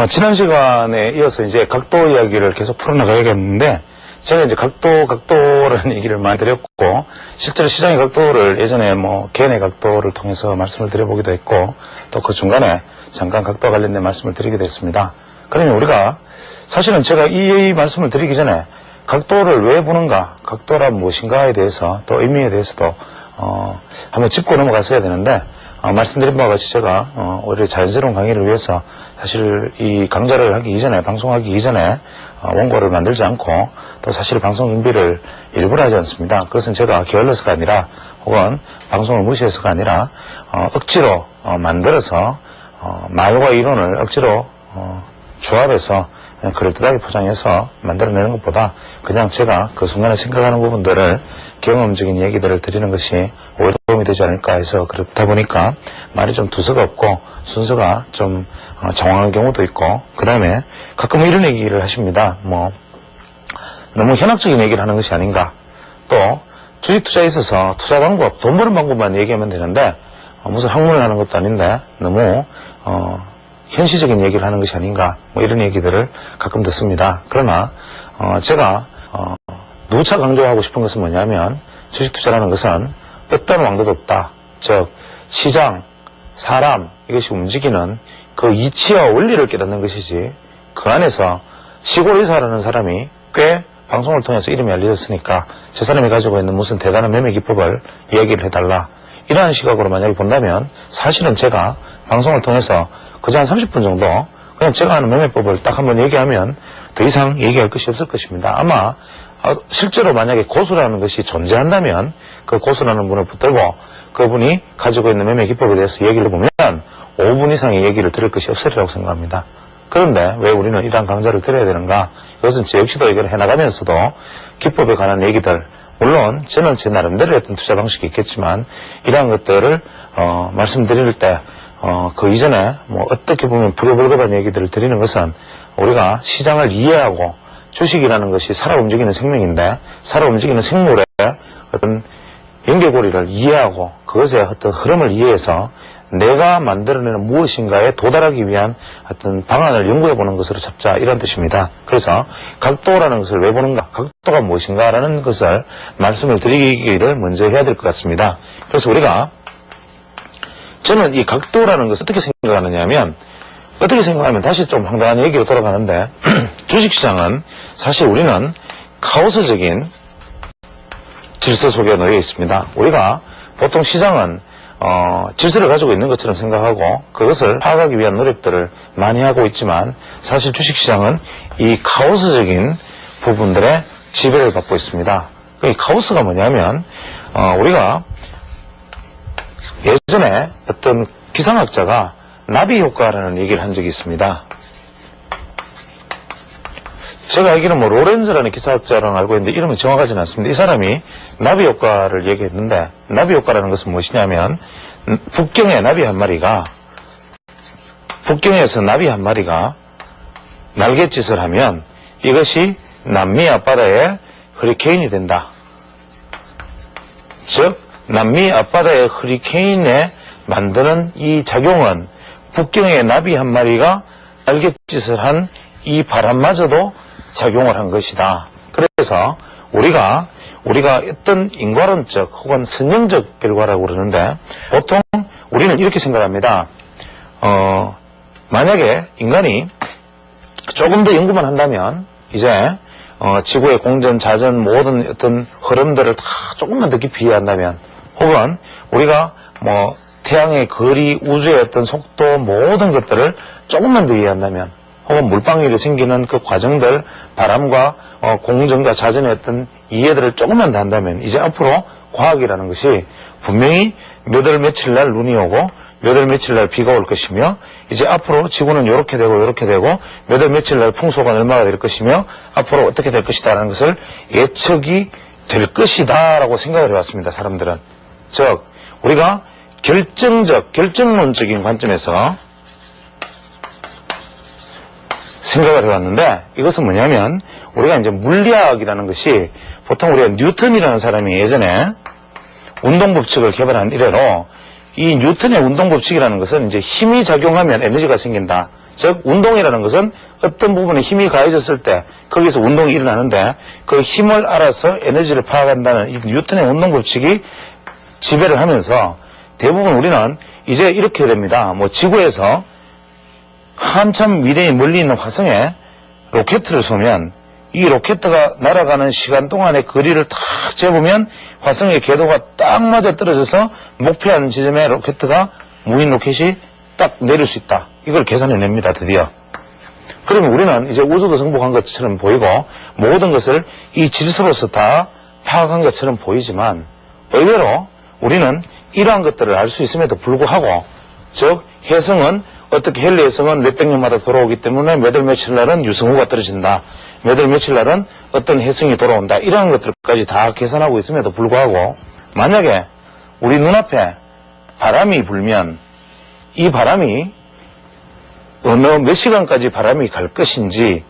지난 시간에 이어서 이제 각도 이야기를 계속 풀어나가야겠는데, 제가 이제 각도라는 얘기를 많이 드렸고, 실제로 시장의 각도를 예전에 개인의 각도를 통해서 말씀을 드려보기도 했고, 또 그 중간에 잠깐 각도와 관련된 말씀을 드리기도 했습니다. 그러면 우리가, 사실은 제가 이 말씀을 드리기 전에, 각도를 왜 보는가, 각도란 무엇인가에 대해서, 또 의미에 대해서도, 한번 짚고 넘어갔어야 되는데, 말씀드린 바와 같이 제가, 오히려 자연스러운 강의를 위해서 사실 이 강좌를 하기 이전에, 방송하기 이전에 원고를 만들지 않고 또 사실 방송 준비를 일부러 하지 않습니다. 그것은 제가 게을러서가 아니라 혹은 방송을 무시해서가 아니라 억지로 만들어서 말과 이론을 억지로 조합해서 그냥 그럴듯하게 포장해서 만들어내는 것보다 그냥 제가 그 순간에 생각하는 부분들을 경험적인 얘기들을 드리는 것이 오히려 도움이 되지 않을까 해서 그렇다 보니까 말이 좀 두서가 없고 순서가 좀 장황한 경우도 있고, 그 다음에 가끔 이런 얘기를 하십니다. 너무 현학적인 얘기를 하는 것이 아닌가. 또 주식 투자에 있어서 투자 방법, 돈 버는 방법만 얘기하면 되는데 무슨 학문을 하는 것도 아닌데 너무 현실적인 얘기를 하는 것이 아닌가, 이런 얘기들을 가끔 듣습니다. 그러나 제가 누차 강조하고 싶은 것은 뭐냐면, 주식 투자라는 것은 어떤 왕도도 없다. 즉 시장, 사람, 이것이 움직이는 그 이치와 원리를 깨닫는 것이지, 그 안에서 시골에서 하는 사람이 꽤 방송을 통해서 이름이 알려졌으니까 저 사람이 가지고 있는 무슨 대단한 매매 기법을 이야기를 해달라, 이러한 시각으로 만약에 본다면 사실은 제가 방송을 통해서 그저 한 30분 정도 그냥 제가 하는 매매법을 딱 한번 얘기하면 더 이상 얘기할 것이 없을 것입니다. 아마 실제로 만약에 고수라는 것이 존재한다면 그 고수라는 분을 붙들고 그분이 가지고 있는 매매 기법에 대해서 얘기를 해보면 5분 이상의 얘기를 들을 것이 없으리라고 생각합니다. 그런데 왜 우리는 이러한 강좌를 들어야 되는가? 이것은 제 역시도 얘기를 해나가면서도 기법에 관한 얘기들, 물론 저는 제 나름대로 했던 투자 방식이 있겠지만 이러한 것들을 말씀드릴 때 그 이전에 어떻게 보면 부글부글한 얘기들을 드리는 것은 우리가 시장을 이해하고, 주식이라는 것이 살아 움직이는 생명인데 살아 움직이는 생물의 어떤 연결고리를 이해하고 그것의 어떤 흐름을 이해해서 내가 만들어내는 무엇인가에 도달하기 위한 어떤 방안을 연구해보는 것으로 잡자, 이런 뜻입니다. 그래서 각도라는 것을 왜 보는가, 각도가 무엇인가라는 것을 말씀을 드리기를 먼저 해야 될 것 같습니다. 그래서 우리가, 저는 이 각도라는 것을 어떻게 생각하느냐면, 어떻게 생각하면 다시 좀 황당한 얘기로 돌아가는데, 주식시장은 사실 우리는 카오스적인 질서 속에 놓여 있습니다. 우리가 보통 시장은 질서를 가지고 있는 것처럼 생각하고 그것을 파악하기 위한 노력들을 많이 하고 있지만, 사실 주식시장은 이 카오스적인 부분들의 지배를 받고 있습니다. 이 카오스가 뭐냐면, 우리가 예전에 어떤 기상학자가 나비 효과라는 얘기를 한 적이 있습니다. 제가 알기로는 로렌즈라는 기상학자라는 알고 있는데 이름은 정확하지는 않습니다. 이 사람이 나비 효과를 얘기했는데, 나비 효과라는 것은 무엇이냐면, 북경의 나비 한 마리가, 북경에서 나비 한 마리가 날갯짓을 하면 이것이 남미 앞바다의 허리케인이 된다. 즉 남미 앞바다의 허리케인에 만드는 이 작용은 북경의 나비 한 마리가 날갯짓을 한 이 바람마저도 작용을 한 것이다. 그래서 우리가 어떤 인과론적 혹은 선형적 결과라고 그러는데, 보통 우리는 이렇게 생각합니다. 만약에 인간이 조금 더 연구만 한다면 이제 지구의 공전, 자전 모든 어떤 흐름들을 다 조금만 더 깊이 이해한다면, 혹은 우리가 태양의 거리, 우주의 어떤 속도, 모든 것들을 조금만 더 이해한다면, 혹은 물방울이 생기는 그 과정들, 바람과 공전과 자전의 어떤 이해들을 조금만 더 한다면, 이제 앞으로 과학이라는 것이 분명히 몇 월 며칠 날 눈이 오고 몇 월 며칠 날 비가 올 것이며, 이제 앞으로 지구는 이렇게 되고 몇 월 며칠 날 풍속은 얼마가 될 것이며 앞으로 어떻게 될 것이다 라는 것을 예측이 될 것이다 라고 생각을 해왔습니다. 사람들은. 즉 우리가 결정론적인 관점에서 생각을 해왔는데, 이것은 뭐냐면, 우리가 이제 물리학이라는 것이, 보통 우리가 뉴턴이라는 사람이 예전에 운동법칙을 개발한 이래로, 이 뉴턴의 운동법칙이라는 것은 이제 힘이 작용하면 에너지가 생긴다, 즉 운동이라는 것은 어떤 부분에 힘이 가해졌을 때 거기서 운동이 일어나는데 그 힘을 알아서 에너지를 파악한다는 이 뉴턴의 운동 법칙이 지배를 하면서 대부분 우리는 이제 이렇게 됩니다. 뭐 지구에서 한참 미래에 멀리 있는 화성에 로켓을 쏘면 이 로켓가 날아가는 시간 동안의 거리를 딱 재보면 화성의 궤도가 딱 맞아 떨어져서 목표하는 지점에 로켓가 무인 로켓이 딱 내릴 수 있다. 이걸 계산해냅니다. 드디어. 그러면 우리는 이제 우주도 정복한 것처럼 보이고 모든 것을 이 질서로서 다 파악한 것처럼 보이지만 의외로 우리는 이러한 것들을 알 수 있음에도 불구하고 즉 혜성은 어떻게 헨리 혜성은 몇백 년마다 돌아오기 때문에 몇 월 며칠 날은 유성우가 떨어진다. 몇 월 며칠 날은 어떤 혜성이 돌아온다. 이러한 것들까지 다 계산하고 있음에도 불구하고 만약에 우리 눈앞에 바람이 불면 이 바람이 어느 몇 시간까지 바람이 갈 것인지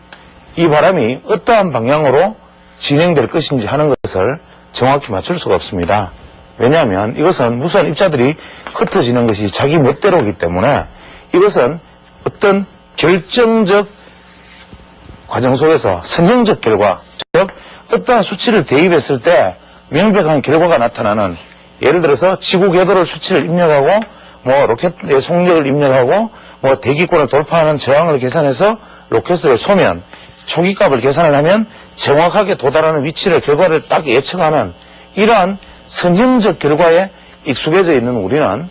이 바람이 어떠한 방향으로 진행될 것인지 하는 것을 정확히 맞출 수가 없습니다. 왜냐하면 이것은 무수한 입자들이 흩어지는 것이 자기 멋대로이기 때문에 이것은 어떤 결정적 과정 속에서 선형적 결과, 즉 어떠한 수치를 대입했을 때 명백한 결과가 나타나는 예를 들어서 지구 궤도를 수치를 입력하고 뭐 로켓의 속력을 입력하고 뭐 대기권을 돌파하는 저항을 계산해서 로켓을 쏘면 초기값을 계산을 하면 정확하게 도달하는 위치를 결과를 딱 예측하는 이러한 선형적 결과에 익숙해져 있는 우리는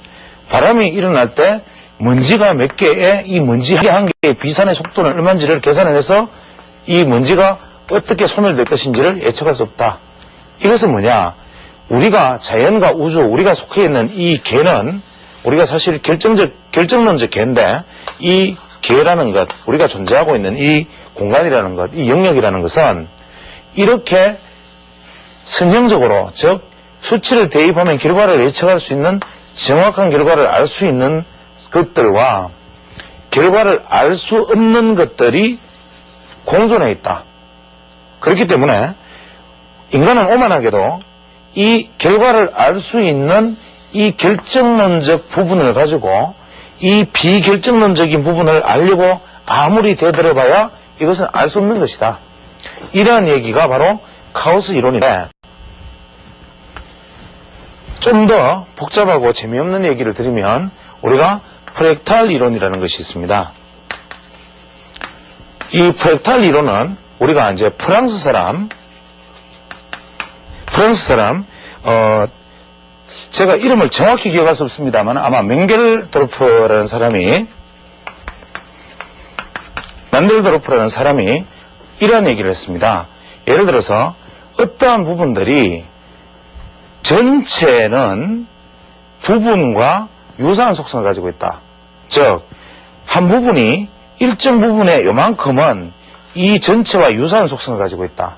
바람이 일어날 때 먼지가 몇 개에 이 먼지 한 개의 비산의 속도는 얼마인지를 계산을 해서 이 먼지가 어떻게 소멸될 것인지를 예측할 수 없다. 이것은 뭐냐? 우리가 자연과 우주, 우리가 속해 있는 이 개는 우리가 사실 결정론적 개인데 이 개라는 것, 우리가 존재하고 있는 이 공간이라는 것, 이 영역이라는 것은 이렇게 선형적으로 즉 수치를 대입하면 결과를 예측할 수 있는 정확한 결과를 알 수 있는 것들과 결과를 알 수 없는 것들이 공존해 있다. 그렇기 때문에 인간은 오만하게도 이 결과를 알 수 있는 이 결정론적 부분을 가지고 이 비결정론적인 부분을 알려고 아무리 되돌아봐야 이것은 알 수 없는 것이다. 이러한 얘기가 바로 카오스 이론인데 좀 더 복잡하고 재미없는 얘기를 드리면 우리가 프랙탈 이론이라는 것이 있습니다. 이 프랙탈 이론은 우리가 이제 프랑스 사람 제가 이름을 정확히 기억할 수 없습니다만 아마 맨델도르프라는 사람이 이런 얘기를 했습니다. 예를 들어서 어떠한 부분들이 전체는 부분과 유사한 속성을 가지고 있다. 즉, 한 부분이 일정 부분의 요만큼은 이 전체와 유사한 속성을 가지고 있다.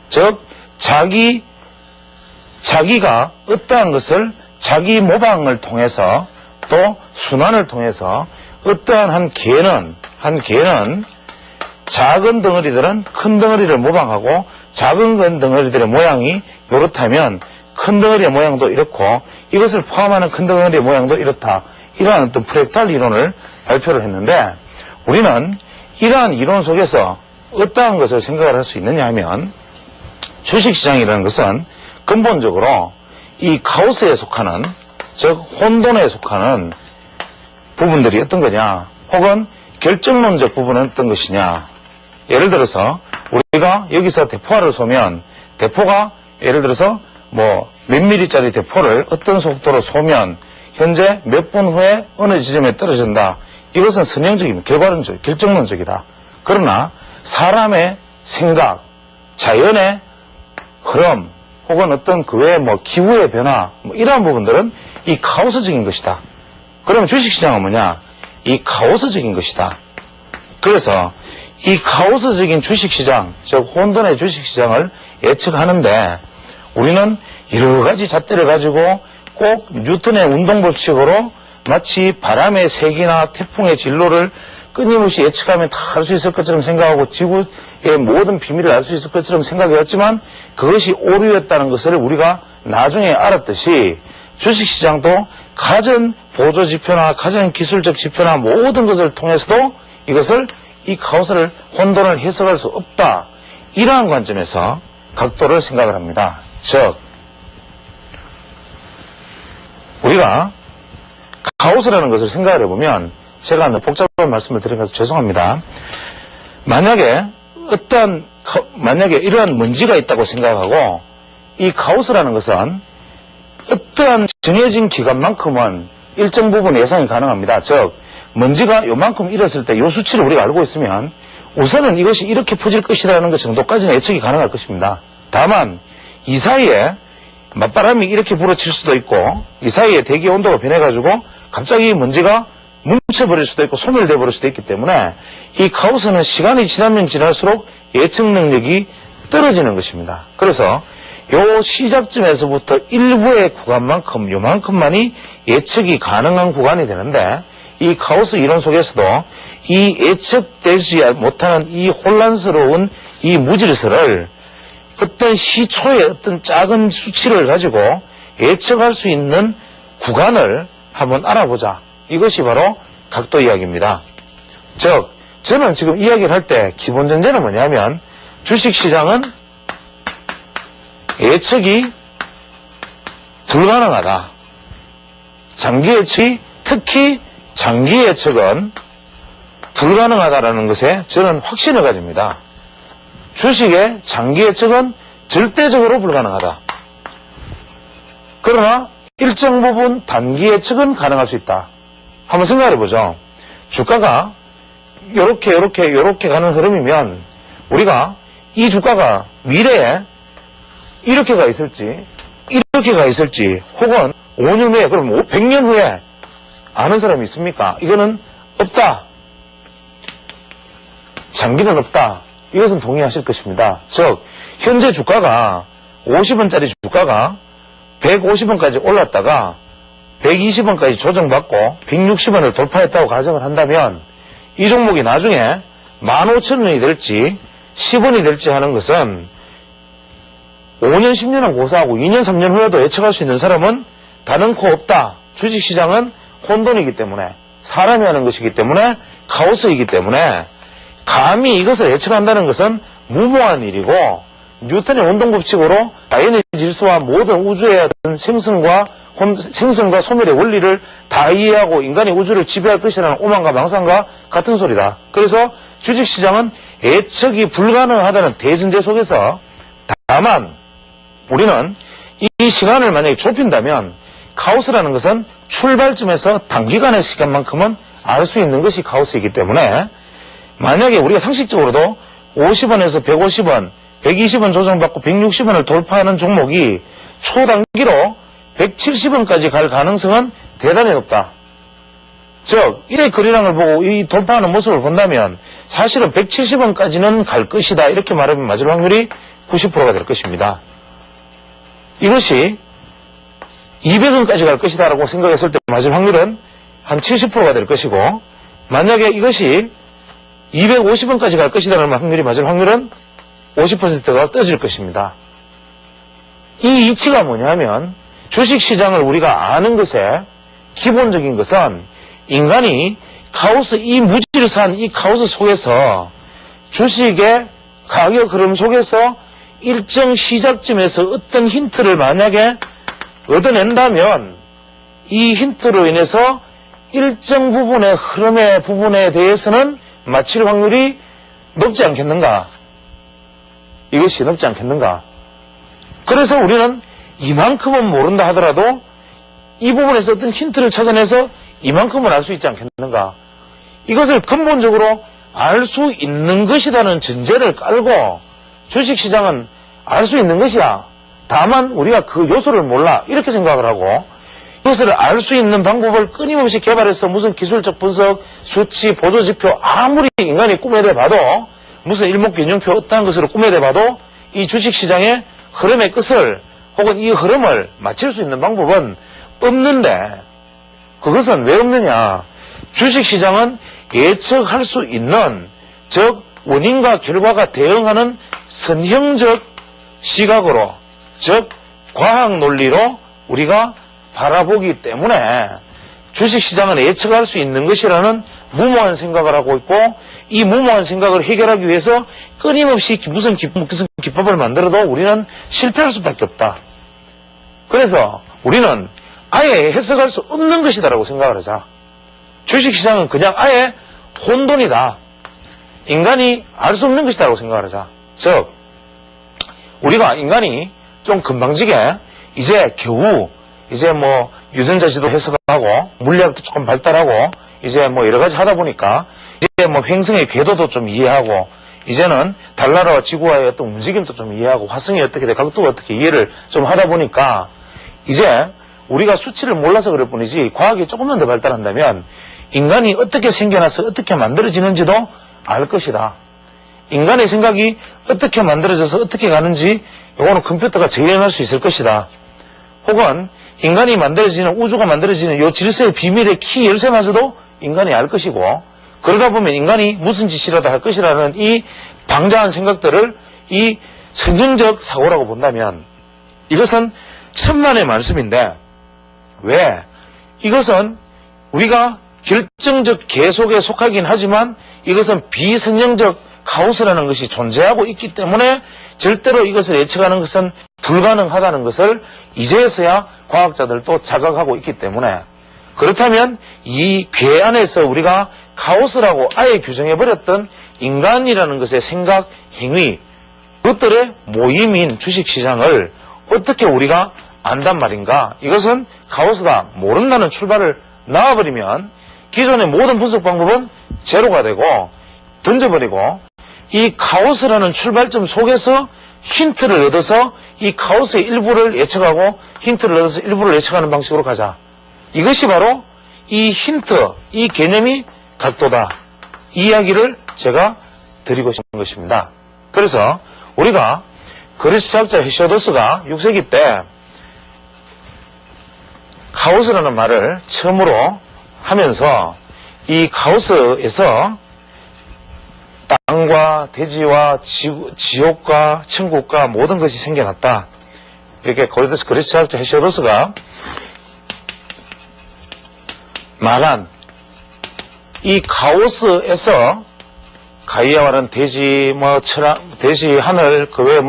즉, 자기가 어떠한 것을 자기 모방을 통해서 또 순환을 통해서 어떠한 한 개는 작은 덩어리들은 큰 덩어리를 모방하고 작은 덩어리들의 모양이 이렇다면 큰 덩어리의 모양도 이렇고 이것을 포함하는 큰 덩어리의 모양도 이렇다. 이러한 어떤 프랙탈 이론을 발표를 했는데 우리는 이러한 이론 속에서 어떠한 것을 생각을 할 수 있느냐 하면 주식시장이라는 것은 근본적으로 이 카오스에 속하는 즉 혼돈에 속하는 부분들이 어떤 거냐 혹은 결정론적 부분은 어떤 것이냐. 예를 들어서 우리가 여기서 대포알을 쏘면 대포가 예를 들어서 뭐 몇 미리짜리 대포를 어떤 속도로 쏘면 현재 몇 분 후에 어느 지점에 떨어진다. 이것은 선형적이면 결과론적, 결정론적이다. 그러나 사람의 생각, 자연의 흐름 혹은 어떤 그 외에 뭐 기후의 변화 뭐 이러한 부분들은 이 카오스적인 것이다. 그러면 주식시장은 뭐냐? 이 카오스적인 것이다. 그래서 이 카오스적인 주식시장, 즉 혼돈의 주식시장을 예측하는데 우리는 여러 가지 잣대를 가지고 꼭 뉴턴의 운동법칙으로 마치 바람의 색이나 태풍의 진로를 끊임없이 예측하면 다 알 수 있을 것처럼 생각하고 지구의 모든 비밀을 알 수 있을 것처럼 생각해왔지만 그것이 오류였다는 것을 우리가 나중에 알았듯이 주식시장도 가전 보조지표나 가전 기술적 지표나 모든 것을 통해서도 이것을 이 카오스를 혼돈을 해석할 수 없다. 이러한 관점에서 각도를 생각을 합니다. 즉 우리가 카오스라는 것을 생각을 해보면 제가 복잡한 말씀을 드린 것을 죄송합니다. 만약에 이러한 먼지가 있다고 생각하고 이 카오스라는 것은 어떠한 정해진 기간만큼은 일정 부분 예상이 가능합니다. 즉 먼지가 요만큼 일었을 때 요 수치를 우리가 알고 있으면 우선은 이것이 이렇게 퍼질 것이라는 것 정도까지는 예측이 가능할 것입니다. 다만 이 사이에 맞바람이 이렇게 불어칠 수도 있고 이 사이에 대기 온도가 변해가지고 갑자기 먼지가 뭉쳐버릴 수도 있고 소멸돼 버릴 수도 있기 때문에 이 카오스는 시간이 지나면 지날수록 예측 능력이 떨어지는 것입니다. 그래서 요 시작점에서부터 일부의 구간만큼 요만큼만이 예측이 가능한 구간이 되는데 이 카오스 이론 속에서도 이 예측되지 못하는 이 혼란스러운 이 무질서를 어떤 시초의 어떤 작은 수치를 가지고 예측할 수 있는 구간을 한번 알아보자. 이것이 바로 각도 이야기입니다. 즉 저는 지금 이야기를 할 때 기본 전제는 뭐냐면 주식시장은 예측이 불가능하다. 장기 예측이 특히 장기 예측은 불가능하다라는 것에 저는 확신을 가집니다. 주식의 장기 예측은 절대적으로 불가능하다. 그러나 일정 부분 단기 예측은 가능할 수 있다. 한번 생각해 보죠. 주가가 요렇게 가는 흐름이면 우리가 이 주가가 미래에 이렇게 가 있을지 혹은 5년 후에 그럼 100년 후에 아는 사람이 있습니까? 이거는 없다. 장기는 없다. 이것은 동의하실 것입니다. 즉 현재 주가가 50원짜리 주가가 150원까지 올랐다가 120원까지 조정받고 160원을 돌파했다고 가정을 한다면 이 종목이 나중에 15,000원이 될지 10원이 될지 하는 것은 5년, 10년은 고사하고 2년, 3년 후에도 예측할 수 있는 사람은 단언코 없다. 주식시장은 혼돈이기 때문에 사람이 하는 것이기 때문에 카오스이기 때문에 감히 이것을 예측한다는 것은 무모한 일이고 뉴턴의 운동법칙으로 자연의 질서와 모든 우주의 어떤 생성과 소멸의 원리를 다 이해하고 인간이 우주를 지배할 것이라는 오만과 망상과 같은 소리다. 그래서 주식시장은 예측이 불가능하다는 대전제 속에서 다만 우리는 이 시간을 만약에 좁힌다면 카오스라는 것은 출발점에서 단기간의 시간만큼은 알 수 있는 것이 카오스이기 때문에 만약에 우리가 상식적으로도 50원에서 150원, 120원 조정받고 160원을 돌파하는 종목이 초단기로 170원까지 갈 가능성은 대단히 높다. 즉, 이의 거래량을 보고 이 돌파하는 모습을 본다면 사실은 170원까지는 갈 것이다. 이렇게 말하면 맞을 확률이 90%가 될 것입니다. 이것이 200원까지 갈 것이다 라고 생각했을 때 맞을 확률은 한 70%가 될 것이고 만약에 이것이 250원까지 갈 것이다 라는 확률이 맞을 확률은 50%가 떠질 것입니다. 이 이치가 뭐냐면 주식시장을 우리가 아는 것의 기본적인 것은 인간이 카오스, 이 무질서한 이 카오스 속에서 주식의 가격 흐름 속에서 일정 시작점에서 어떤 힌트를 만약에 얻어낸다면 이 힌트로 인해서 일정 부분의 흐름의 부분에 대해서는 맞힐 확률이 높지 않겠는가? 이것이 높지 않겠는가? 그래서 우리는 이만큼은 모른다 하더라도 이 부분에서 어떤 힌트를 찾아내서 이만큼은 알 수 있지 않겠는가? 이것을 근본적으로 알 수 있는 것이라는 전제를 깔고 주식시장은 알 수 있는 것이야. 다만 우리가 그 요소를 몰라. 이렇게 생각을 하고 이것을 알 수 있는 방법을 끊임없이 개발해서 무슨 기술적 분석, 수치, 보조지표 아무리 인간이 꾸며대 봐도 무슨 일목균형표 어떠한 것으로 꾸며대 봐도 이 주식시장의 흐름의 끝을 혹은 이 흐름을 맞출 수 있는 방법은 없는데 그것은 왜 없느냐. 주식시장은 예측할 수 있는 즉 원인과 결과가 대응하는 선형적 시각으로 즉 과학 논리로 우리가 바라보기 때문에 주식시장은 예측할 수 있는 것이라는 무모한 생각을 하고 있고, 이 무모한 생각을 해결하기 위해서 끊임없이 무슨 기법을 만들어도 우리는 실패할 수밖에 없다. 그래서 우리는 아예 해석할 수 없는 것이다라고 생각을 하자. 주식시장은 그냥 아예 혼돈이다. 인간이 알 수 없는 것이다라고 생각을 하자. 즉, 우리가 인간이 좀 금방지게 이제 겨우 이제 뭐 유전자 지도 해석하고 물리학도 조금 발달하고 이제 뭐 여러 가지 하다 보니까 이제 뭐 횡성의 궤도도 좀 이해하고 이제는 달나라와 지구와의 어떤 움직임도 좀 이해하고 화성이 어떻게 돼 각도가 어떻게 이해를 좀 하다 보니까 이제 우리가 수치를 몰라서 그럴 뿐이지 과학이 조금만 더 발달한다면 인간이 어떻게 생겨나서 어떻게 만들어지는지도 알 것이다. 인간의 생각이 어떻게 만들어져서 어떻게 가는지 이거는 컴퓨터가 재현할 수 있을 것이다. 혹은 인간이 만들어지는 우주가 만들어지는 이 질서의 비밀의 키 열쇠마저도 인간이 알 것이고 그러다 보면 인간이 무슨 짓이라도 할 것이라는 이 방자한 생각들을 이 선정적 사고라고 본다면 이것은 천만의 말씀인데 왜? 이것은 우리가 결정적 계속에 속하긴 하지만 이것은 비선정적 카오스라는 것이 존재하고 있기 때문에 절대로 이것을 예측하는 것은 불가능하다는 것을 이제서야 과학자들도 자각하고 있기 때문에 그렇다면 이 궤 안에서 우리가 카오스라고 아예 규정해버렸던 인간이라는 것의 생각, 행위, 그것들의 모임인 주식시장을 어떻게 우리가 안단 말인가? 이것은 카오스다. 모른다는 출발을 나와버리면 기존의 모든 분석 방법은 제로가 되고 던져버리고 이 카오스라는 출발점 속에서 힌트를 얻어서 이 카오스의 일부를 예측하고 힌트를 얻어서 일부를 예측하는 방식으로 가자. 이것이 바로 이 힌트, 이 개념이 각도다. 이 이야기를 제가 드리고 싶은 것입니다. 그래서 우리가 그리스 철학자 헤시오도스가 6세기 때 카오스라는 말을 처음으로 하면서 이 카오스에서 땅과 대지와 지옥과 천국과 모든 것이 생겨났다. 이렇게 그리스 철학자 헤시오도스가 말한 이 카오스에서 가이아와는 대지, 대지, 하늘, 그 외에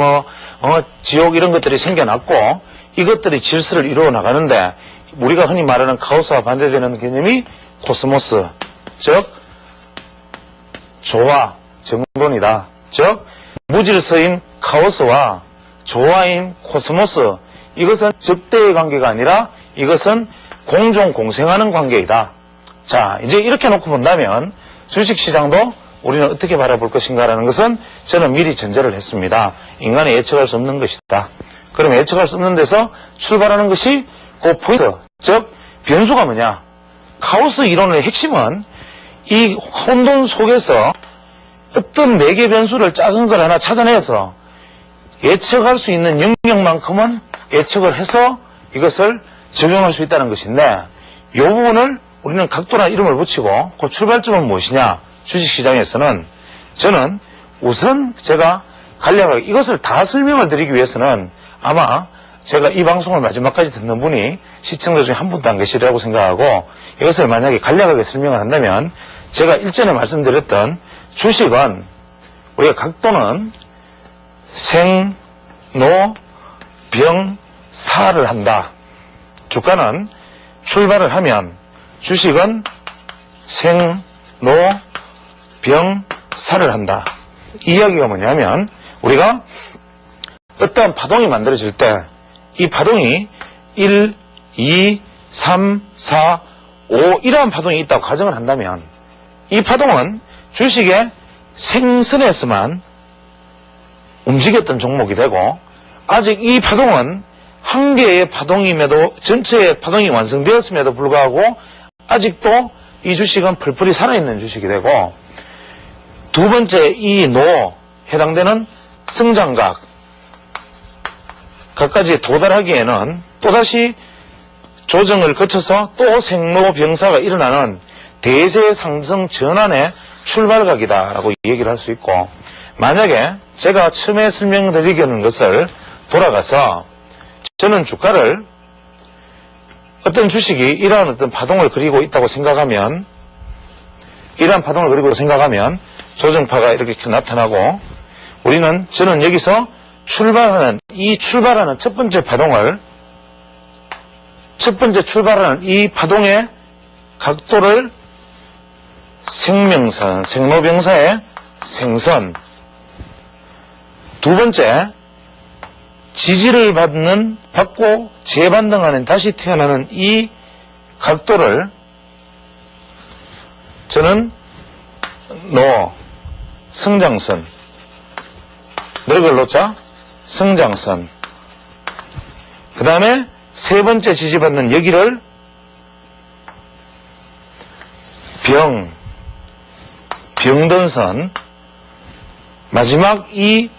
지옥 이런 것들이 생겨났고 이것들이 질서를 이루어 나가는데 우리가 흔히 말하는 카오스와 반대되는 개념이 코스모스, 즉 조화, 정돈이다. 즉 무질서인 카오스와 조화인 코스모스, 이것은 적대의 관계가 아니라 이것은 공존 공생하는 관계이다. 자, 이제 이렇게 놓고 본다면 주식시장도 우리는 어떻게 바라볼 것인가라는 것은 저는 미리 전제를 했습니다. 인간이 예측할 수 없는 것이다. 그럼 예측할 수 없는 데서 출발하는 것이 그 포인트, 즉 변수가 뭐냐? 카오스 이론의 핵심은 이 혼돈 속에서 어떤 매개 변수를 작은 걸 하나 찾아내서 예측할 수 있는 영역만큼은 예측을 해서 이것을 적용할 수 있다는 것인데 이 부분을 우리는 각도나 이름을 붙이고 그 출발점은 무엇이냐? 주식시장에서는 저는 우선 제가 간략하게 이것을 다 설명을 드리기 위해서는 아마 제가 이 방송을 마지막까지 듣는 분이 시청자 중에 한 분도 안 계시리라고 생각하고 이것을 만약에 간략하게 설명을 한다면 제가 일전에 말씀드렸던 주식은 우리가 각도는 생, 노, 병, 사를 한다. 주가는 출발을 하면 주식은 생, 노, 병, 사를 한다. 이 이야기가 뭐냐면 우리가 어떠한 파동이 만들어질 때 이 파동이 1, 2, 3, 4, 5 이러한 파동이 있다고 가정을 한다면 이 파동은 주식의 생선에서만 움직였던 종목이 되고 아직 이 파동은 한 개의 파동임에도 전체의 파동이 완성되었음에도 불구하고 아직도 이 주식은 풀풀이 살아있는 주식이 되고 두 번째 이 노 해당되는 성장각 까지 도달하기에는 또다시 조정을 거쳐서 또 생로병사가 일어나는 대세 상승 전환의 출발각이다라고 얘기를 할 수 있고 만약에 제가 처음에 설명드리려는 것을 돌아가서 저는 주가를 어떤 주식이 이러한 어떤 파동을 그리고 있다고 생각하면 이러한 파동을 그리고 생각하면 조정파가 이렇게 나타나고 저는 여기서 출발하는 첫 번째 출발하는 이 파동의 각도를 생명선, 생로병사의 생선. 두 번째, 지지를 받고 재반등하는 다시 태어나는 이 각도를 저는 승장선. 늙을 노자 승장선. 그 다음에 세 번째 지지받는 여기를 병든선. 마지막 이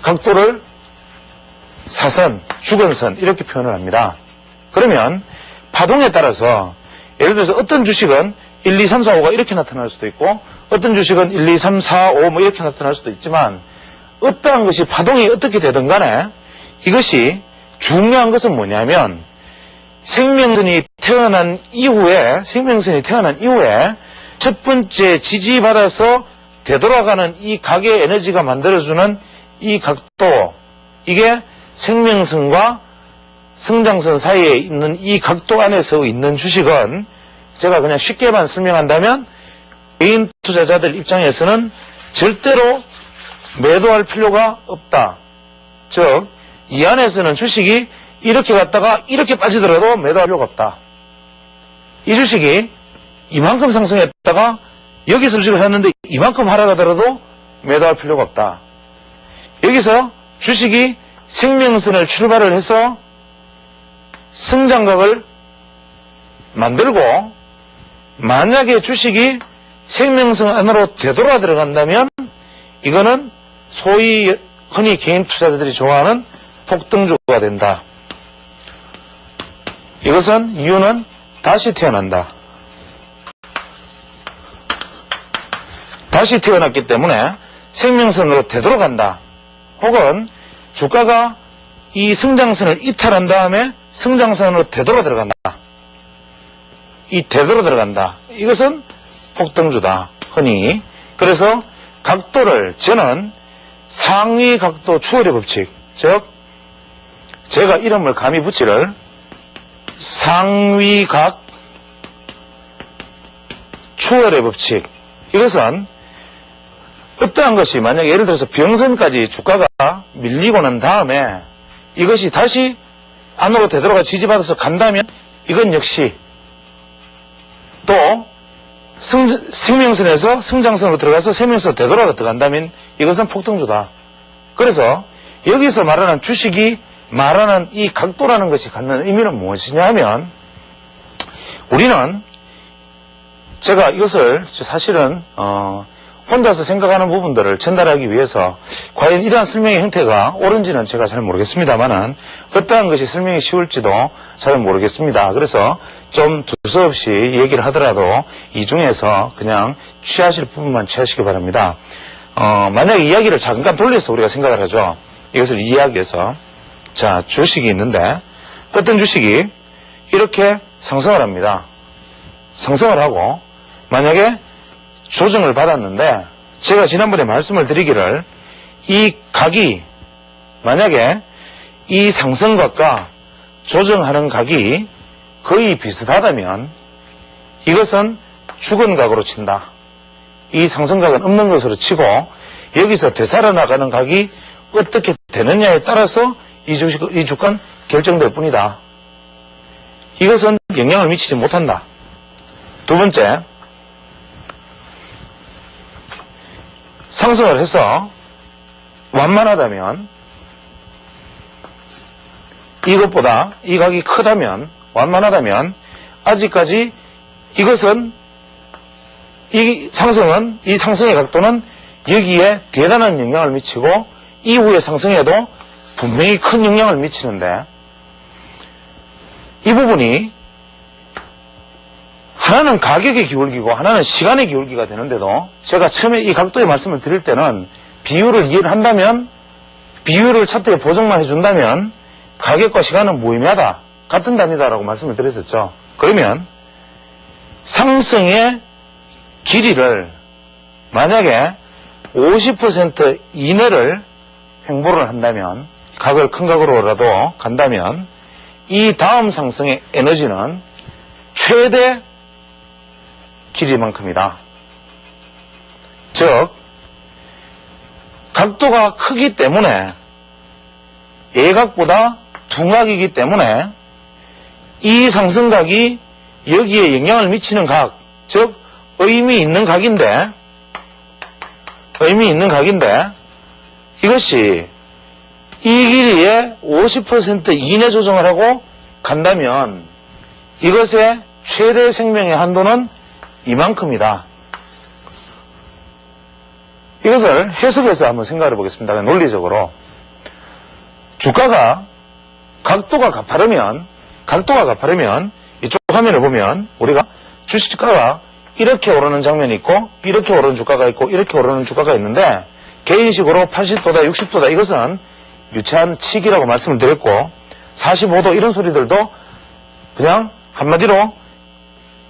각도를 사선, 죽은선 이렇게 표현을 합니다. 그러면 파동에 따라서 예를 들어서 어떤 주식은 1, 2, 3, 4, 5가 이렇게 나타날 수도 있고 어떤 주식은 1, 2, 3, 4, 5 뭐 이렇게 나타날 수도 있지만 어떠한 것이 파동이 어떻게 되든 간에 이것이 중요한 것은 뭐냐면 생명선이 태어난 이후에 첫 번째 지지받아서 되돌아가는 이 각의 에너지가 만들어주는 이 각도, 이게 생명선과 승장선 사이에 있는 이 각도 안에서 있는 주식은 제가 그냥 쉽게만 설명한다면 개인 투자자들 입장에서는 절대로 매도할 필요가 없다. 즉, 이 안에서는 주식이 이렇게 갔다가 이렇게 빠지더라도 매도할 필요가 없다. 이 주식이 이만큼 상승했다가 여기서 주식을 샀는데 이만큼 하락하더라도 매도할 필요가 없다. 여기서 주식이 생명선을 출발을 해서 승장각을 만들고 만약에 주식이 생명선 안으로 되돌아 들어간다면 이거는 소위 흔히 개인 투자자들이 좋아하는 폭등주가 된다. 이것은 이유는 다시 태어난다. 다시 태어났기 때문에 생명선으로 되돌아간다. 혹은 주가가 이 승장선을 이탈한 다음에 승장선으로 되돌아 들어간다. 되돌아 들어간다. 이것은 폭등주다. 흔히. 그래서 각도를 저는 상위 각도 추월의 법칙, 즉 제가 이름을 감히 붙이를 상위각 추월의 법칙. 이것은 어떠한 것이 만약에 예를 들어서 병선까지 주가가 밀리고 난 다음에 이것이 다시 안으로 되돌아가 지지받아서 간다면 이건 역시 또 생명선에서 승장선으로 들어가서 생명선으로 되돌아가 들어간다면 이것은 폭등주다. 그래서 여기서 말하는 주식이 말하는 이 각도라는 것이 갖는 의미는 무엇이냐 하면 우리는 제가 이것을 사실은 혼자서 생각하는 부분들을 전달하기 위해서 과연 이러한 설명의 형태가 옳은지는 제가 잘 모르겠습니다만은 어떠한 것이 설명이 쉬울지도 잘 모르겠습니다. 그래서 좀 두서없이 얘기를 하더라도 이 중에서 그냥 취하실 부분만 취하시기 바랍니다. 만약에 이야기를 잠깐 돌려서 우리가 생각을 하죠. 이것을 이야기해서 자, 주식이 있는데 어떤 주식이 이렇게 상승을 합니다. 상승을 하고 만약에 조정을 받았는데 제가 지난번에 말씀을 드리기를 이 각이 만약에 이 상승각과 조정하는 각이 거의 비슷하다면 이것은 죽은 각으로 친다. 이 상승각은 없는 것으로 치고 여기서 되살아나가는 각이 어떻게 되느냐에 따라서 이 주가는 결정될 뿐이다. 이것은 영향을 미치지 못한다. 두 번째, 상승을 해서 완만하다면 이것보다 이 각이 크다면 완만하다면 아직까지 이것은 이 상승의 각도는 여기에 대단한 영향을 미치고 이후의 상승에도 분명히 큰 영향을 미치는데 이 부분이 하나는 가격의 기울기고 하나는 시간의 기울기가 되는데도 제가 처음에 이 각도의 말씀을 드릴 때는 비율을 이해를 한다면 비율을 차트에 보정만 해준다면 가격과 시간은 무의미하다. 같은 단위다라고 말씀을 드렸었죠. 그러면 상승의 길이를 만약에 50% 이내를 횡보를 한다면, 각을 큰 각으로라도 간다면 이 다음 상승의 에너지는 최대 길이만큼이다. 즉 각도가 크기 때문에, 예각보다 둔각이기 때문에 이 상승각이 여기에 영향을 미치는 각, 즉 의미 있는 각인데 이것이 이 길이의 50% 이내 조정을 하고 간다면 이것의 최대 생명의 한도는 이만큼이다. 이것을 해석해서 한번 생각해 보겠습니다. 논리적으로. 주가가 각도가 가파르면 이쪽 화면을 보면 우리가 주식주가가 이렇게 오르는 장면이 있고, 이렇게 오르는 주가가 있고, 이렇게 오르는 주가가 있는데, 개인식으로 80도다 60도다 이것은 유치한 치기라고 말씀을 드렸고, 45도 이런 소리들도 그냥 한마디로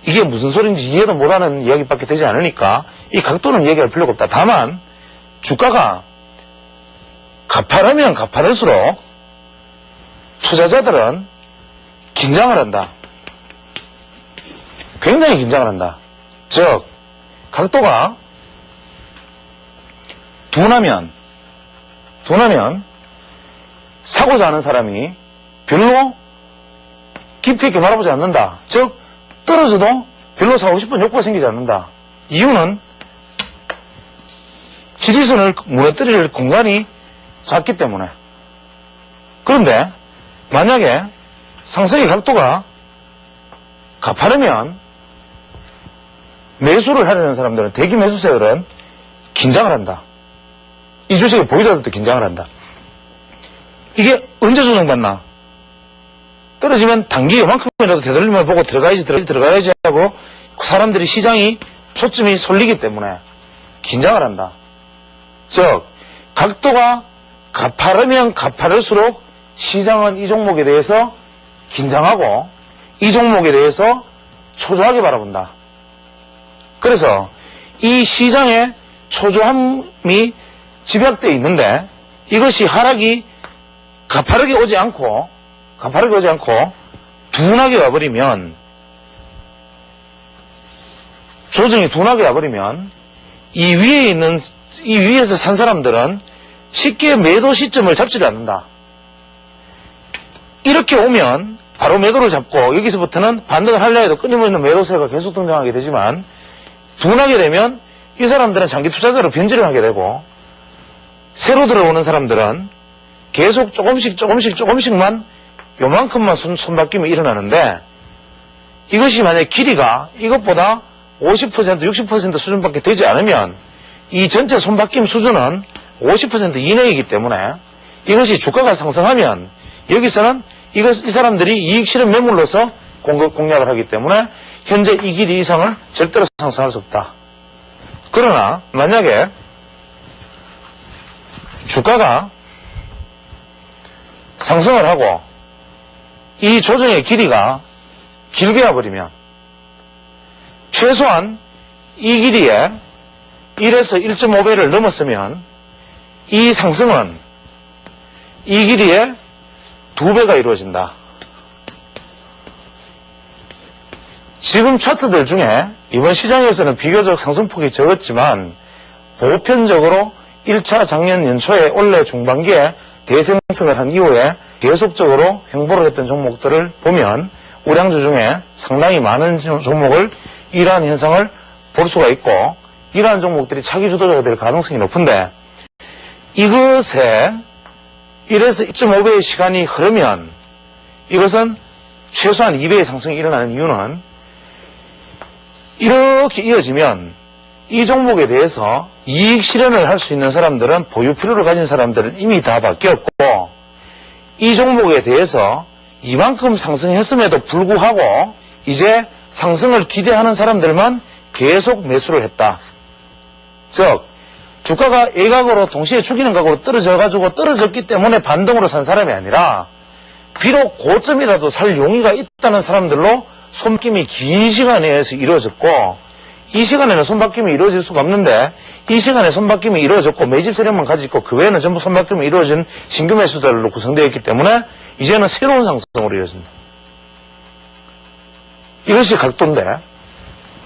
이게 무슨 소리인지 이해도 못하는 이야기밖에 되지 않으니까 이 각도는 얘기할 필요가 없다. 다만 주가가 가파르면 가파를수록 투자자들은 긴장을 한다. 굉장히 긴장을 한다. 즉 각도가 둔하면 사고자 하는 사람이 별로 깊이 있게 바라보지 않는다. 즉 떨어져도 별로 사고 싶은 욕구가 생기지 않는다. 이유는 지지선을 무너뜨릴 공간이 작기 때문에. 그런데 만약에 상승의 각도가 가파르면 매수를 하려는 사람들은, 대기 매수세들은 긴장을 한다. 이 주식을 보유자들도 긴장을 한다. 이게 언제 조정받나? 떨어지면 단기 요만큼이라도 되돌림을 보고 들어가야지 하고 사람들이, 시장이 초점이 쏠리기 때문에 긴장을 한다. 즉 각도가 가파르면 가파를수록 시장은 이 종목에 대해서 긴장하고 이 종목에 대해서 초조하게 바라본다. 그래서 이 시장의 초조함이 집약되어 있는데, 이것이 하락이 가파르게 오지 않고 둔하게 와버리면, 조정이 둔하게 와버리면 이 위에서 산 사람들은 쉽게 매도 시점을 잡지를 않는다. 이렇게 오면 바로 매도를 잡고 여기서부터는 반등을 하려 해도 끊임없는 매도세가 계속 등장하게 되지만, 둔하게 되면 이 사람들은 장기 투자자로 변질을 하게 되고, 새로 들어오는 사람들은 계속 조금씩만 요만큼만 손바뀜이 일어나는데, 이것이 만약에 길이가 이것보다 50%, 60% 수준밖에 되지 않으면 이 전체 손바뀜 수준은 50% 이내이기 때문에, 이것이 주가가 상승하면 여기서는 이 사람들이 이익 실현 매물로서 공략을 하기 때문에 현재 이 길이 이상을 절대로 상승할 수 없다. 그러나 만약에 주가가 상승을 하고 이 조정의 길이가 길게 와버리면, 최소한 이 길이에 1에서 1.5배를 넘었으면 이 상승은 이 길이에 2배가 이루어진다. 지금 차트들 중에 이번 시장에서는 비교적 상승폭이 적었지만 보편적으로 1차 작년 연초에 올해 중반기에 대생성을 한 이후에 계속적으로 횡보를 했던 종목들을 보면 우량주 중에 상당히 많은 종목을 이러한 현상을 볼 수가 있고, 이러한 종목들이 차기 주도자가 될 가능성이 높은데, 이것에 1에서 1.5배의 시간이 흐르면 이것은 최소한 2배의 상승이 일어나는 이유는, 이렇게 이어지면 이 종목에 대해서 이익 실현을 할 수 있는 사람들은, 보유 필요를 가진 사람들은 이미 다 바뀌었고, 이 종목에 대해서 이만큼 상승했음에도 불구하고 이제 상승을 기대하는 사람들만 계속 매수를 했다. 즉 주가가 예각으로 동시에 죽이는 각으로 떨어졌기 때문에 반등으로 산 사람이 아니라, 비록 고점이라도 살 용의가 있다는 사람들로 손김이 긴 시간에 의해서 이루어졌고, 이 시간에는 손바뀜이 이루어질 수가 없는데 이 시간에 손바뀜이 이루어졌고 매집 세력만 가지고 있고 그 외에는 전부 손바뀜이 이루어진 신규 매수들로 구성되어 있기 때문에 이제는 새로운 상승으로 이루어진다. 이것이 각도인데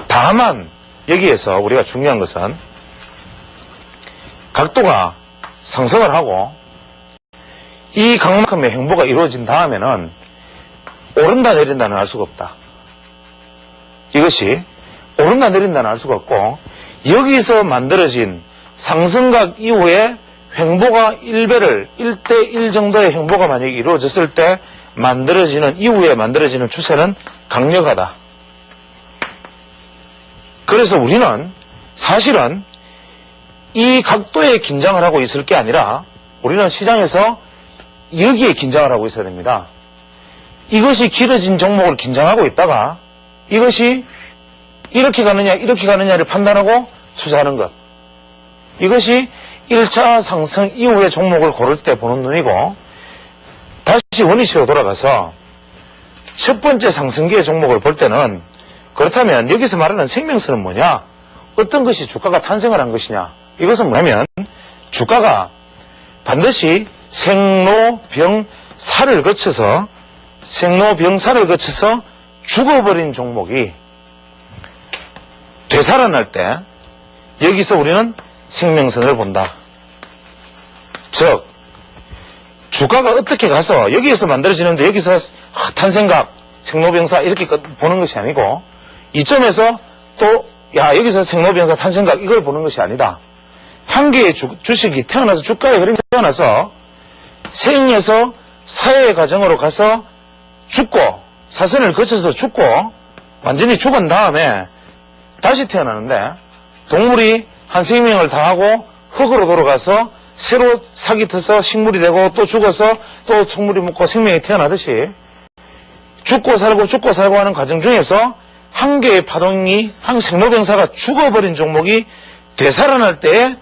다만 여기에서 우리가 중요한 것은 각도가 상승을 하고 이 강만큼의 행보가 이루어진 다음에는 오른다 내린다는 알 수가 없다. 이것이 오른다 내린다는 알 수가 없고 여기서 만들어진 상승각 이후에 횡보가 1배를 1대1 정도의 횡보가 만약에 이루어졌을 때 이후에 만들어지는 추세는 강력하다. 그래서 우리는 사실은 이 각도에 긴장을 하고 있을 게 아니라 우리는 시장에서 여기에 긴장을 하고 있어야 됩니다. 이것이 길어진 종목을 긴장하고 있다가 이것이 이렇게 가느냐 이렇게 가느냐를 판단하고 투자하는 것. 이것이 1차 상승 이후의 종목을 고를 때 보는 눈이고 다시 원위치로 돌아가서 첫 번째 상승기의 종목을 볼 때는 그렇다면 여기서 말하는 생명수는 뭐냐? 어떤 것이 주가가 탄생을 한 것이냐? 이것은 뭐냐면 주가가 반드시 생로병사를 거쳐서 죽어버린 종목이 되살아날 때 여기서 우리는 생명선을 본다. 즉 주가가 어떻게 가서 여기에서 만들어지는데 여기서 탄생각, 생로병사 이렇게 보는 것이 아니고 이점에서 또 여기서 생로병사 탄생각 이걸 보는 것이 아니다. 한 개의 주식이 태어나서 주가의 흐름이 태어나서 생에서 사회의 과정으로 가서 죽고 사선을 거쳐서 죽고 완전히 죽은 다음에 다시 태어나는데 동물이 한 생명을 다하고 흙으로 돌아가서 새로 sak이 터서 식물이 되고 또 죽어서 또 속물이 묻고 생명이 태어나듯이 죽고 살고 하는 과정 중에서 한 개의 파동이 한 생로병사가 죽어버린 종목이 되살아날 때의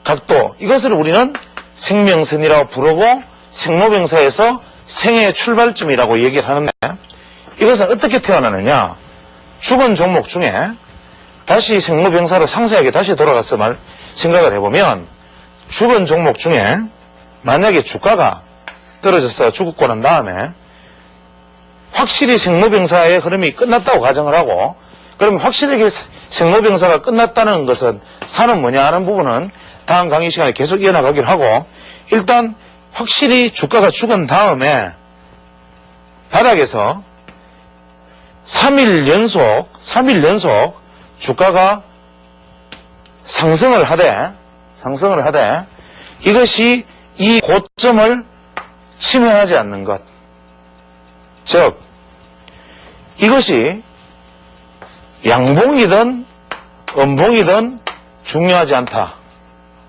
각도, 이것을 우리는 생명선이라고 부르고 생로병사에서 생의 출발점이라고 얘기를 하는데 이것은 어떻게 태어나느냐? 죽은 종목 중에 다시 생로병사로 상세하게 다시 돌아가서 생각을 해보면 죽은 종목 중에 만약에 주가가 떨어져서 죽고 난 다음에 확실히 생로병사의 흐름이 끝났다고 가정을 하고 그러면 확실하게 생로병사가 끝났다는 것은 사는 뭐냐 하는 부분은 다음 강의 시간에 계속 이어나가기로 하고 일단 확실히 주가가 죽은 다음에 바닥에서 3일 연속 주가가 상승을 하되 이것이 이 고점을 침해하지 않는 것. 즉 이것이 양봉이든 음봉이든 중요하지 않다.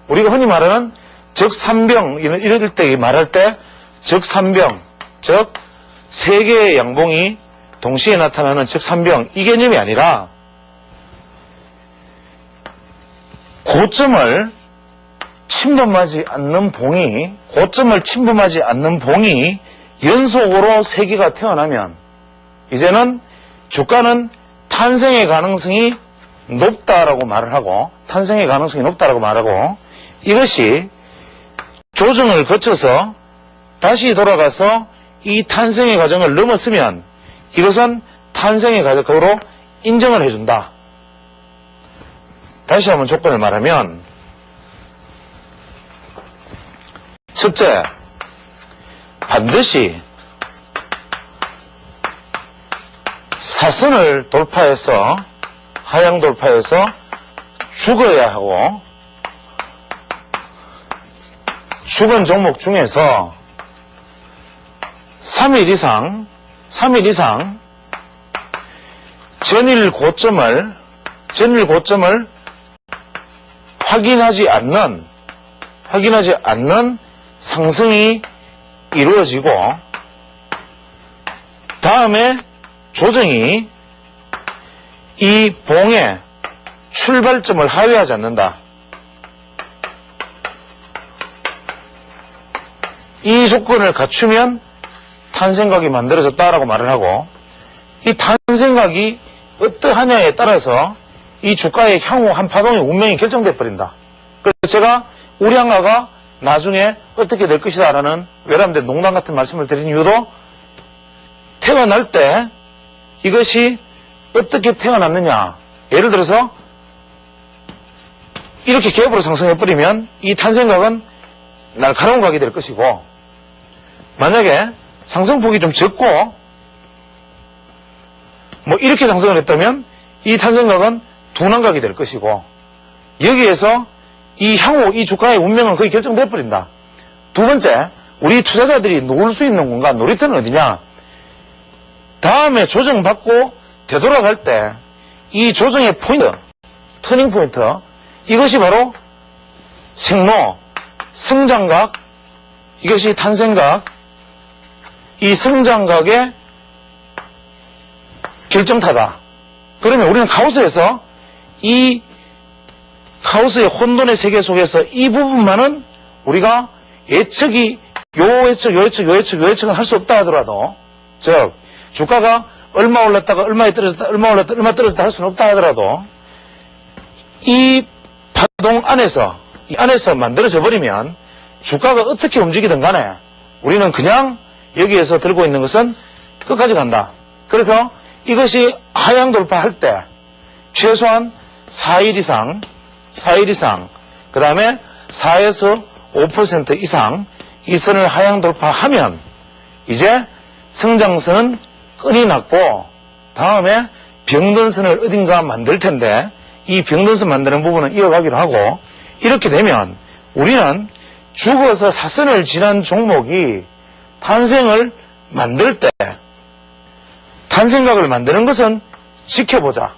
우리가 흔히 말하는 적삼병 이럴 때 말할 때 적삼병 즉 세 개의 양봉이 동시에 나타나는 적삼병 이 개념이 아니라 고점을 침범하지 않는 봉이 연속으로 세 개가 태어나면 이제는 주가는 탄생의 가능성이 높다라고 말을 하고 이것이 조정을 거쳐서 다시 돌아가서 이 탄생의 과정을 넘었으면 이것은 탄생의 과정으로 인정을 해준다. 다시 한번 조건을 말하면 첫째, 반드시 사선을 돌파해서 하향 돌파해서 죽어야 하고 죽은 종목 중에서 3일 이상 전일 고점을 확인하지 않는 상승이 이루어지고 다음에 조정이 이 봉의 출발점을 하회하지 않는다. 이 조건을 갖추면 탄생각이 만들어졌다라고 말을 하고 이 탄생각이 어떠하냐에 따라서 이 주가의 향후 한 파동의 운명이 결정돼 버린다. 그래서 제가 우리 양가가 나중에 어떻게 될 것이다 라는 외람된 농담 같은 말씀을 드린 이유도 태어날 때 이것이 어떻게 태어났느냐. 예를 들어서 이렇게 갭으로 상승해버리면 이 탄생각은 날카로운 각이 될 것이고, 만약에 상승폭이 좀 적고 뭐 이렇게 상승을 했다면 이 탄생각은 둔한각이 될 것이고, 여기에서 이 향후 이 주가의 운명은 거의 결정돼 버린다. 두 번째, 우리 투자자들이 놓을 수 있는 공간, 놀이터는 어디냐? 다음에 조정받고 되돌아갈 때 이 조정의 포인트, 터닝 포인트, 이것이 바로 생로, 성장각, 이것이 탄생각, 이 성장각의 결정타다. 그러면 우리는 카오스에서 이 카오스의 혼돈의 세계 속에서 이 부분만은 우리가 예측이 요 예측은 할 수 없다 하더라도, 즉 주가가 얼마 올랐다가 얼마에 떨어졌다, 얼마 올랐다, 얼마 떨어졌다 할 수는 없다 하더라도 이 파동 안에서 이 안에서 만들어져 버리면 주가가 어떻게 움직이든 간에 우리는 그냥 여기에서 들고 있는 것은 끝까지 간다. 그래서 이것이 하향 돌파할 때 최소한 4일 이상, 그 다음에 4에서 5% 이상 이 선을 하향 돌파하면 이제 성장선은 끈이 났고 다음에 병든선을 어딘가 만들 텐데 이 병든선 만드는 부분은 이어가기로 하고, 이렇게 되면 우리는 죽어서 사선을 지난 종목이 탄생을 만들 때 탄생각을 만드는 것은 지켜보자.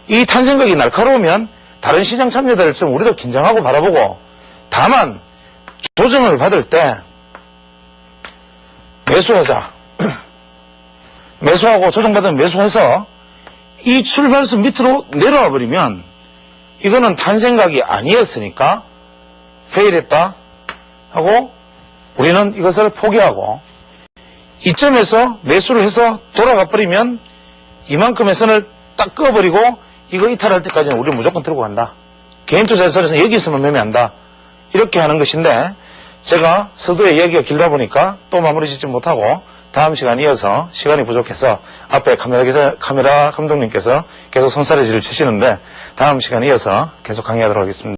이 탄생각이 날카로우면 다른 시장 참여자들 좀 우리도 긴장하고 바라보고, 다만 조정을 받을 때 매수하자. 매수하고 조정받으면 매수해서 이 출발선 밑으로 내려와 버리면 이거는 탄생각이 아니었으니까 페일했다 하고 우리는 이것을 포기하고, 이점에서 매수를 해서 돌아가 버리면 이만큼의 선을 딱 그어버리고 이거 이탈할 때까지는 우리는 무조건 들고 간다. 개인 투자에서는 여기 있으면 매매한다. 이렇게 하는 것인데, 제가 서두에 이야기가 길다 보니까 또 마무리 짓지 못하고 다음 시간 이어서 시간이 부족해서 앞에 카메라 감독님께서 계속 손사래질을 치시는데 다음 시간 이어서 계속 강의하도록 하겠습니다.